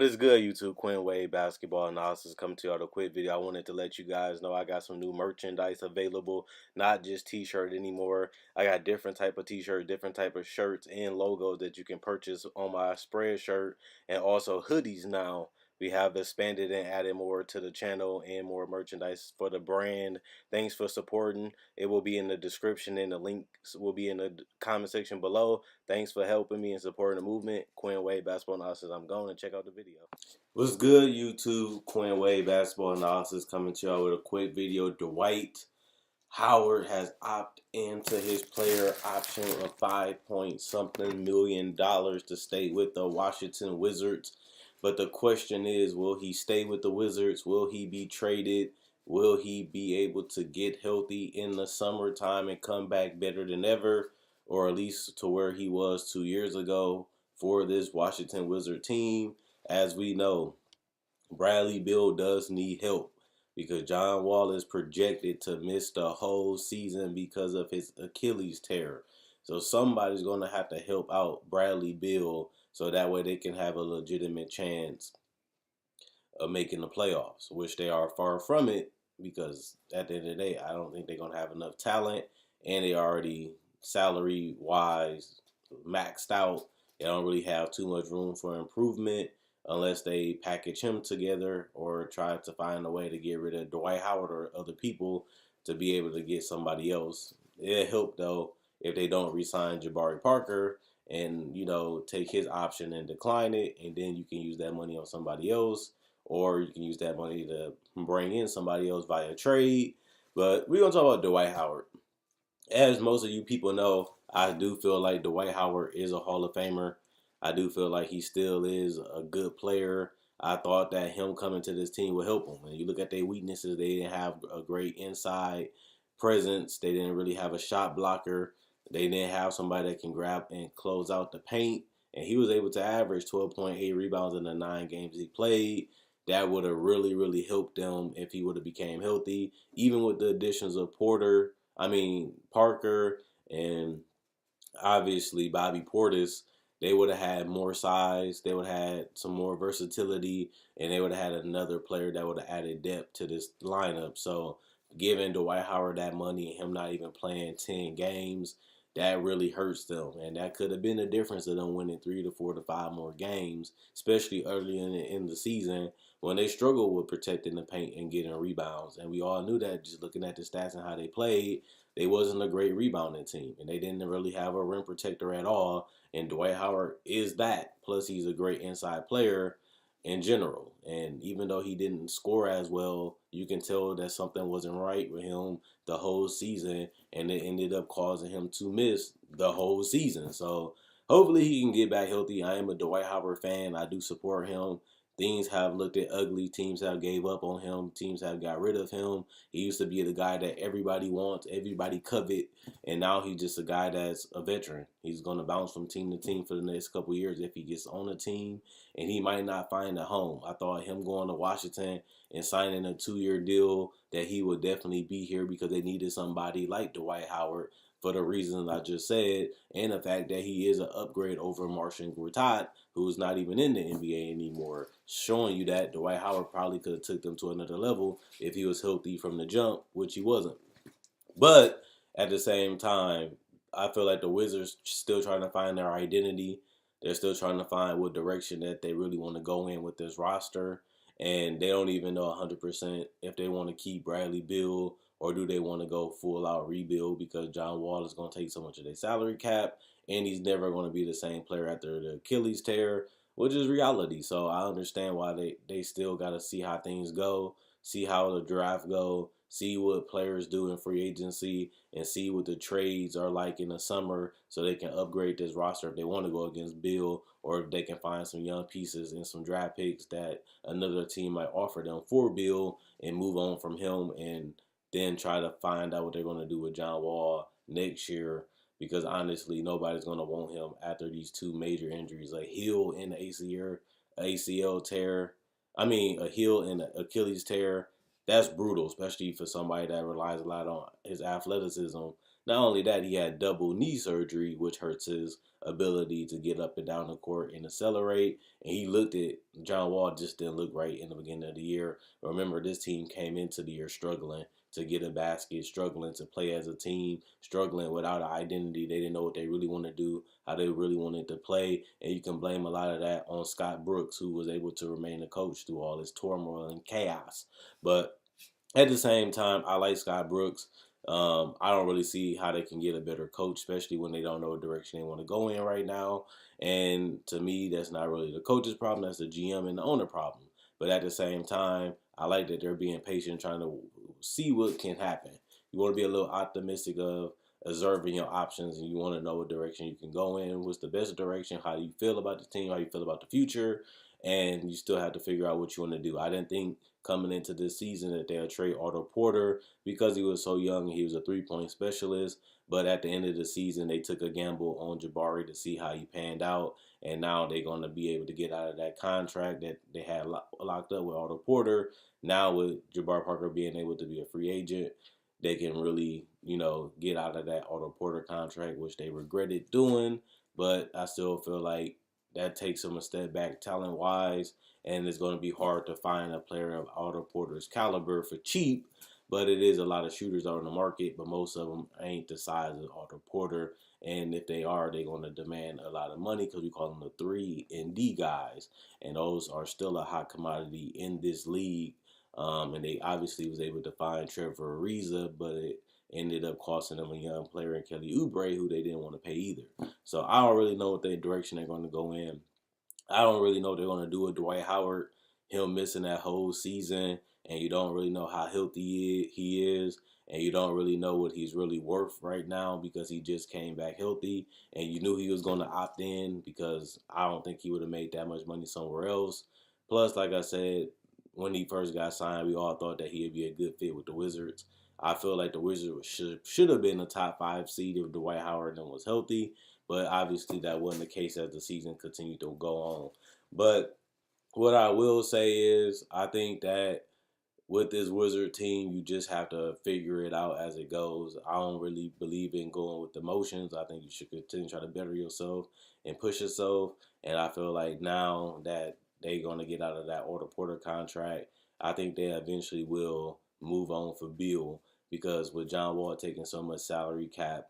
is good, YouTube? Quinn Wade Basketball Analysis coming to you with a quick video. I wanted to let you guys know I got some new merchandise available, not just t-shirt anymore. I got different type of t-shirts, different type of shirts and logos that you can purchase on my spread shirt, and also hoodies now. We have expanded and added more to the channel and more merchandise for the brand. Thanks for supporting. It will be in the description and the links will be in the comment section below. Thanks for helping me and supporting the movement. Quinn Wade Basketball Analysis. I'm going to check out the video. What's good, YouTube? Quinn Wade Basketball Analysis coming to y'all with a quick video. Dwight Howard has opted into his player option of $5-point-something million to stay with the Washington Wizards. But the question is, will he stay with the Wizards? Will he be traded? Will he be able to get healthy in the summertime and come back better than ever? Or at least to where he was 2 years ago for this Washington Wizard team? As we know, Bradley Beal does need help because John Wall is projected to miss the whole season because of his Achilles tear. So somebody's going to have to help out Bradley Beal so that way they can have a legitimate chance of making the playoffs, which they are far from it because at the end of the day, I don't think they're going to have enough talent, and they already salary-wise maxed out. They don't really have too much room for improvement unless they package him together or try to find a way to get rid of Dwight Howard or other people to be able to get somebody else. It'll help, though, if they don't re-sign Jabari Parker and, take his option and decline it, and then you can use that money on somebody else, or you can use that money to bring in somebody else via trade. But we're going to talk about Dwight Howard. As most of you people know, I do feel like Dwight Howard is a Hall of Famer. I do feel like he still is a good player. I thought that him coming to this team would help him. And you look at their weaknesses, they didn't have a great inside presence. They didn't really have a shot blocker. They didn't have somebody that can grab and close out the paint. And he was able to average 12.8 rebounds in the 9 games he played. That would have really, really helped them if he would have became healthy. Even with the additions of Parker, and obviously Bobby Portis, they would have had more size, they would have had some more versatility, and they would have had another player that would have added depth to this lineup. So giving Dwight Howard that money and him not even playing 10 games, that really hurts them. And that could have been the difference of them winning 3 to 4 to 5 more games, especially early in the season when they struggled with protecting the paint and getting rebounds. And we all knew that just looking at the stats and how they played. They wasn't a great rebounding team, and they didn't really have a rim protector at all. And Dwight Howard is that. Plus, he's a great inside player in general. And even though he didn't score as well, you can tell that something wasn't right with him the whole season, and it ended up causing him to miss the whole season. So hopefully he can get back healthy. I am a Dwight Howard fan. I do support him. Things have looked at ugly. Teams have gave up on him. Teams have got rid of him. He used to be the guy that everybody wants, everybody covet, and now he's just a guy that's a veteran. He's going to bounce from team to team for the next couple of years if he gets on a team, and he might not find a home. I thought him going to Washington and signing a 2-year deal that he would definitely be here because they needed somebody like Dwight Howard for the reasons I just said, and the fact that he is an upgrade over Marcin Gortat, who's not even in the NBA anymore, showing you that Dwight Howard probably could have took them to another level if he was healthy from the jump, which he wasn't. But at the same time, I feel like the Wizards still trying to find their identity. They're still trying to find what direction that they really want to go in with this roster. And they don't even know 100% if they want to keep Bradley Beal or do they want to go full-out rebuild because John Wall is going to take so much of their salary cap, and he's never going to be the same player after the Achilles tear, which is reality. So I understand why they still got to see how things go, see how the draft go, see what players do in free agency, and see what the trades are like in the summer so they can upgrade this roster if they want to go against Bill, or if they can find some young pieces and some draft picks that another team might offer them for Bill and move on from him, and then try to find out what they're going to do with John Wall next year, because honestly, nobody's going to want him after these 2 major injuries, a heel and an ACL tear. A heel and an Achilles tear. That's brutal, especially for somebody that relies a lot on his athleticism. Not only that, he had double knee surgery, which hurts his ability to get up and down the court and accelerate. And he looked at John Wall just didn't look right in the beginning of the year. Remember, this team came into the year struggling to get a basket, struggling to play as a team, struggling without an identity. They didn't know what they really wanted to do, how they really wanted to play. And you can blame a lot of that on Scott Brooks, who was able to remain a coach through all this turmoil and chaos. But at the same time, I like Scott Brooks. I don't really see how they can get a better coach, especially when they don't know what direction they want to go in right now. And to me, that's not really the coach's problem. That's the GM and the owner problem. But at the same time, I like that they're being patient, trying to see what can happen. You want to be a little optimistic of observing your options, and you want to know what direction you can go in. What's the best direction? How do you feel about the team? How you feel about the future? And you still have to figure out what you want to do. I didn't think coming into this season that they'll trade Otto Porter because he was so young and he was a three-point specialist. But at the end of the season, they took a gamble on Jabari to see how he panned out. And now they're going to be able to get out of that contract that they had locked up with Otto Porter. Now with Jabari Parker being able to be a free agent, they can really, get out of that Otto Porter contract, which they regretted doing. But I still feel like that takes them a step back talent-wise, and it's going to be hard to find a player of Otto Porter's caliber for cheap. But it is a lot of shooters out on the market, but most of them ain't the size of Otto Porter. And if they are, they're going to demand a lot of money because we call them the 3 and D guys. And those are still a hot commodity in this league. And they obviously was able to find Trevor Ariza, but it ended up costing them a young player in Kelly Oubre, who they didn't want to pay either. So I don't really know what their direction they're going to go in. I don't really know what they're going to do with Dwight Howard, him missing that whole season, and you don't really know how healthy he is, and you don't really know what he's really worth right now because he just came back healthy, and you knew he was going to opt in because I don't think he would have made that much money somewhere else. Plus, like I said, when he first got signed, we all thought that he would be a good fit with the Wizards. I feel like the Wizards should have been a top 5 seed if Dwight Howard was healthy. But obviously that wasn't the case as the season continued to go on. But what I will say is I think that with this Wizard team, you just have to figure it out as it goes. I don't really believe in going with the motions. I think you should continue to try to better yourself and push yourself. And I feel like now that they're going to get out of that Otto Porter contract, I think they eventually will move on for Bill because with John Wall taking so much salary cap,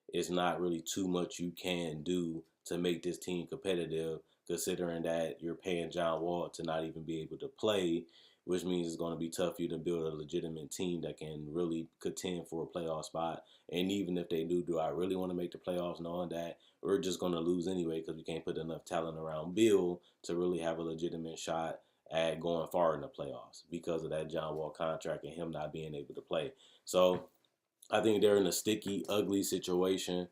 it's not really too much you can do to make this team competitive, considering that you're paying John Wall to not even be able to play, which means it's going to be tough for you to build a legitimate team that can really contend for a playoff spot. And even if they do I really want to make the playoffs knowing that we're just going to lose anyway because we can't put enough talent around Bill to really have a legitimate shot at going far in the playoffs because of that John Wall contract and him not being able to play. So I think they're in a sticky, ugly situation.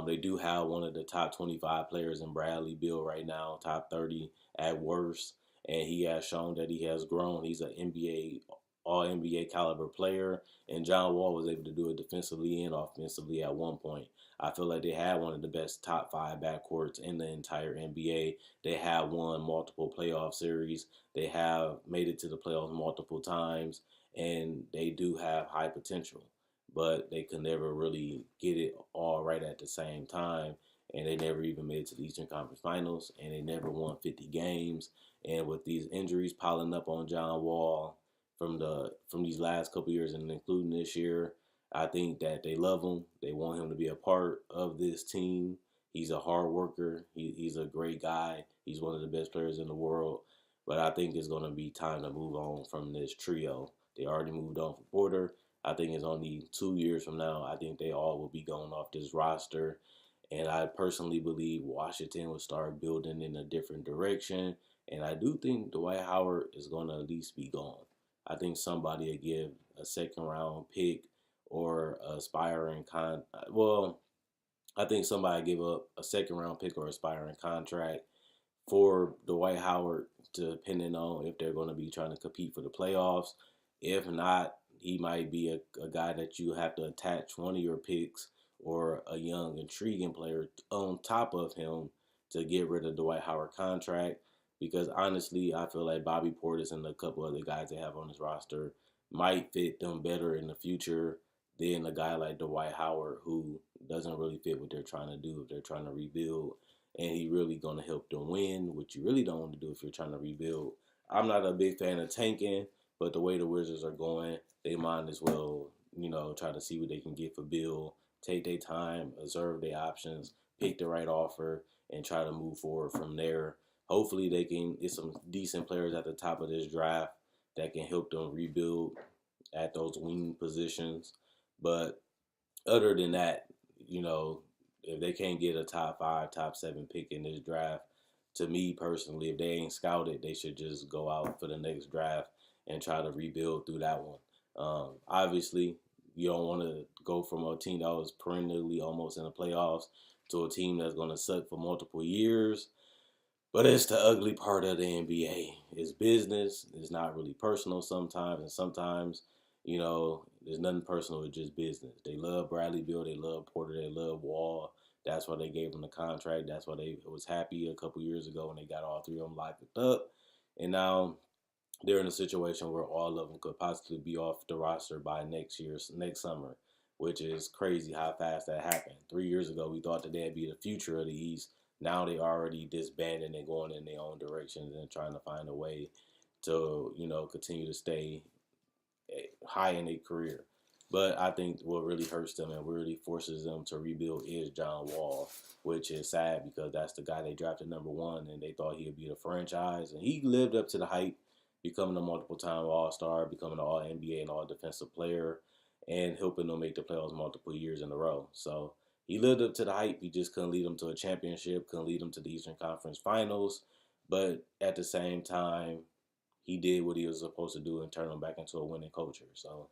They do have one of the top 25 players in Bradley Beal right now, top 30 at worst, and he has shown that he has grown. He's an NBA, all NBA caliber player, and John Wall was able to do it defensively and offensively at one point. I feel like they had one of the best top 5 backcourts in the entire NBA. They have won multiple playoff series. They have made it to the playoffs multiple times, and they do have high potential, but they could never really get it all right at the same time. And they never even made it to the Eastern Conference Finals, and they never won 50 games. And with these injuries piling up on John Wall from these last couple years, and including this year, I think that they love him. They want him to be a part of this team. He's a hard worker. He's a great guy. He's one of the best players in the world. But I think it's going to be time to move on from this trio. They already moved on from Porter. I think it's only 2 years from now. I think they all will be going off this roster. And I personally believe Washington will start building in a different direction. And I do think Dwight Howard is going to at least be gone. I think somebody will give a second round pick or aspiring I think somebody give up a second round pick or aspiring contract for Dwight Howard, depending on if they're going to be trying to compete for the playoffs. If not, he might be a guy that you have to attach one of your picks or a young, intriguing player on top of him to get rid of Dwight Howard contract. Because honestly, I feel like Bobby Portis and a couple other guys they have on this roster might fit them better in the future than a guy like Dwight Howard who doesn't really fit what they're trying to do if they're trying to rebuild. And he really going to help them win, which you really don't want to do if you're trying to rebuild. I'm not a big fan of tanking, but the way the Wizards are going, they might as well, try to see what they can get for Bill, take their time, observe their options, pick the right offer, and try to move forward from there. Hopefully, they can get some decent players at the top of this draft that can help them rebuild at those wing positions. But other than that, you know, if they can't get a top five, top seven pick in this draft, to me personally, if they ain't scouted, they should just go out for the next draft and try to rebuild through that one. Obviously, you don't want to go from a team that was perennially almost in the playoffs to a team that's going to suck for multiple years. But it's the ugly part of the NBA. It's business. It's not really personal sometimes. And sometimes, there's nothing personal. It's just business. They love Bradley Beal. They love Porter. They love Wall. That's why they gave him the contract. That's why they was happy a couple years ago when they got all three of them locked up. And now they're in a situation where all of them could possibly be off the roster by next summer, which is crazy how fast that happened. 3 years ago, we thought that they'd be the future of the East. Now they already disbanding and going in their own directions and trying to find a way to, continue to stay high in their career. But I think what really hurts them and really forces them to rebuild is John Wall, which is sad because that's the guy they drafted number one and they thought he would be the franchise. And he lived up to the hype, becoming a multiple time All Star, becoming an All NBA and All Defensive Player, and helping them make the playoffs multiple years in a row. So he lived up to the hype. He just couldn't lead them to a championship, couldn't lead them to the Eastern Conference Finals. But at the same time, he did what he was supposed to do and turn them back into a winning culture. So,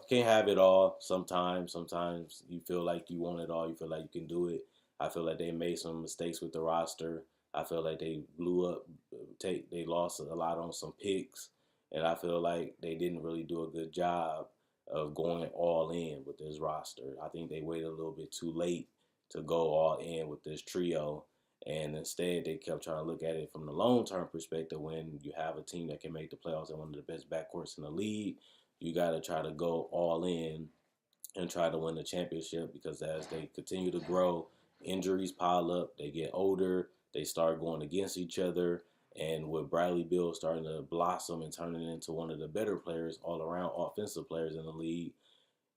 can't have it all. Sometimes you feel like you want it all. You feel like you can do it. I feel like they made some mistakes with the roster. I feel like they blew up. They lost a lot on some picks, and I feel like they didn't really do a good job of going all in with this roster. I think they waited a little bit too late to go all in with this trio, and instead they kept trying to look at it from the long-term perspective. When you have a team that can make the playoffs and one of the best backcourts in the league, you got to try to go all in and try to win the championship, because as they continue to grow, injuries pile up, they get older, they start going against each other. And with Bradley Beal starting to blossom and turning into one of the better players, all around offensive players in the league,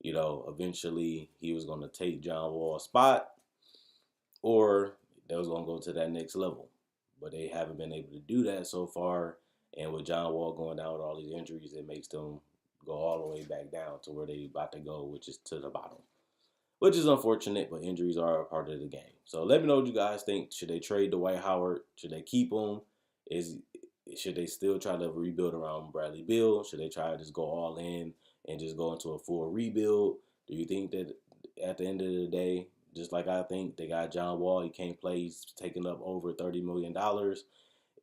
eventually he was going to take John Wall's spot, or they was going to go to that next level. But they haven't been able to do that so far. And with John Wall going down with all these injuries, it makes them go all the way back down to where they about to go, which is to the bottom. Which is unfortunate, but injuries are a part of the game. So let me know what you guys think. Should they trade Dwight Howard? Should they keep him? Should they still try to rebuild around Bradley Beal? Should they try to just go all in and just go into a full rebuild? Do you think that at the end of the day, just like I think, they got John Wall, he can't play, he's taking up over $30 million,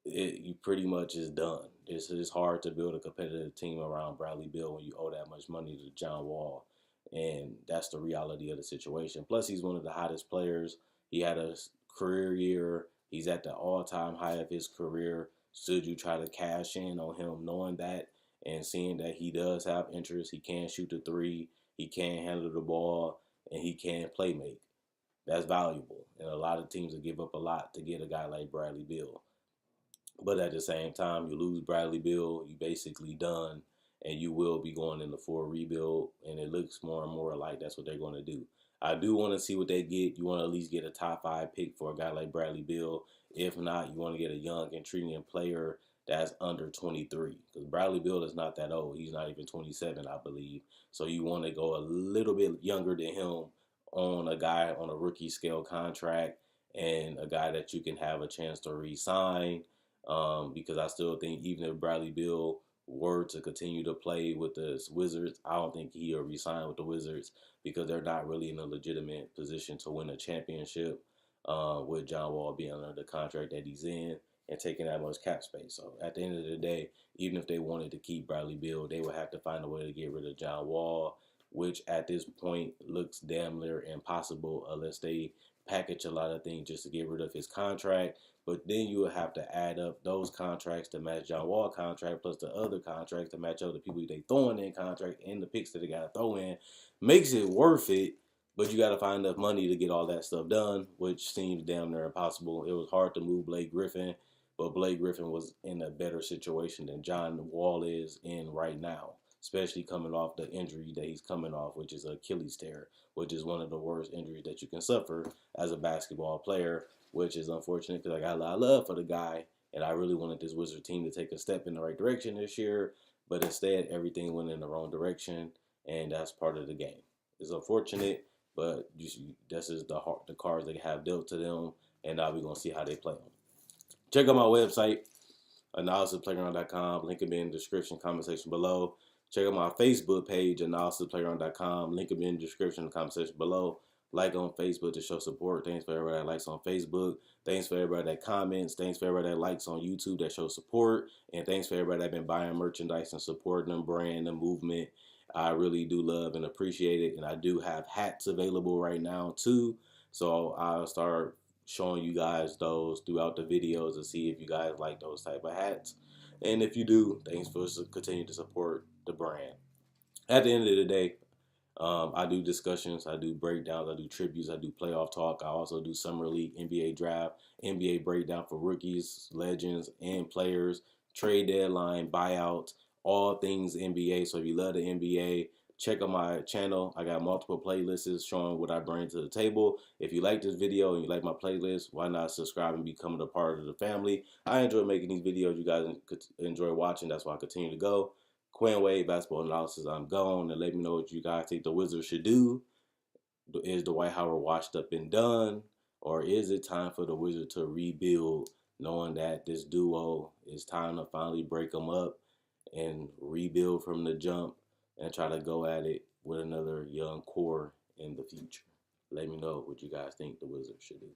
you pretty much is done. It's hard to build a competitive team around Bradley Beal when you owe that much money to John Wall. And that's the reality of the situation. Plus, he's one of the hottest players. He had a career year. He's at the all-time high of his career. Should you try to cash in on him, knowing that and seeing that he does have interest, he can shoot the three, he can handle the ball, and he can play make. That's valuable. And a lot of teams will give up a lot to get a guy like Bradley Beal. But at the same time, you lose Bradley Beal, you basically done, and you will be going into full rebuild. And it looks more and more like that's what they're going to do. I do want to see what they get. You want to at least get a top five pick for a guy like Bradley Beal. If not, you want to get a young, intriguing player that's under 23. Because Bradley Beal is not that old. He's not even 27, I believe. So you want to go a little bit younger than him on a guy on a rookie scale contract, and a guy that you can have a chance to re-sign. Because I still think even if Bradley Beal were to continue to play with the Wizards, I don't think he'll resign with the Wizards, because they're not really in a legitimate position to win a championship, with John Wall being under the contract that he's in and taking that much cap space. So at the end of the day, even if they wanted to keep Bradley Beal, they would have to find a way to get rid of John Wall, which at this point looks damn near impossible unless they package a lot of things just to get rid of his contract. But then you would have to add up those contracts to match John Wall contract plus the other contracts to match other people they throwing in contract and the picks that they got to throw in. Makes it worth it, but you got to find enough money to get all that stuff done, which seems damn near impossible. It was hard to move Blake Griffin, but Blake Griffin was in a better situation than John Wall is in right now, especially coming off the injury that he's coming off, which is Achilles tear, which is one of the worst injuries that you can suffer as a basketball player, which is unfortunate because I got a lot of love for the guy, and I really wanted this Wizard team to take a step in the right direction this year, but instead everything went in the wrong direction, and that's part of the game. It's unfortunate, but this is the cards they have dealt to them, and now we're going to see how they play them. Check out my website, analysisplayground.com. Link will be in the description, comment section below. Check out my Facebook page, analysisplayground.com. Link will be in the description, comment section below. Like on Facebook to show support. Thanks for everybody that likes on Facebook. Thanks for everybody that comments. Thanks for everybody that likes on YouTube that shows support. And thanks for everybody that been buying merchandise and supporting them brand, the movement. I really do love and appreciate it. And I do have hats available right now too. So I'll start showing you guys those throughout the videos to see if you guys like those type of hats. And if you do, thanks for continuing to support the brand. At the end of the day, I do discussions, I do breakdowns, I do tributes, I do playoff talk. I also do Summer League, NBA draft, NBA breakdown for rookies, legends, and players, trade deadline, buyouts, all things NBA. So if you love the NBA, check out my channel. I got multiple playlists showing what I bring to the table. If you like this video and you like my playlist, why not subscribe and become a part of the family? I enjoy making these videos. You guys enjoy watching. That's why I continue to go. Quinn Wade, basketball analysis. I'm gone, and let me know what you guys think the Wizards should do. Is Dwight Howard washed up and done, or is it time for the Wizards to rebuild, knowing that this duo is time to finally break them up and rebuild from the jump and try to go at it with another young core in the future? Let me know what you guys think the Wizards should do.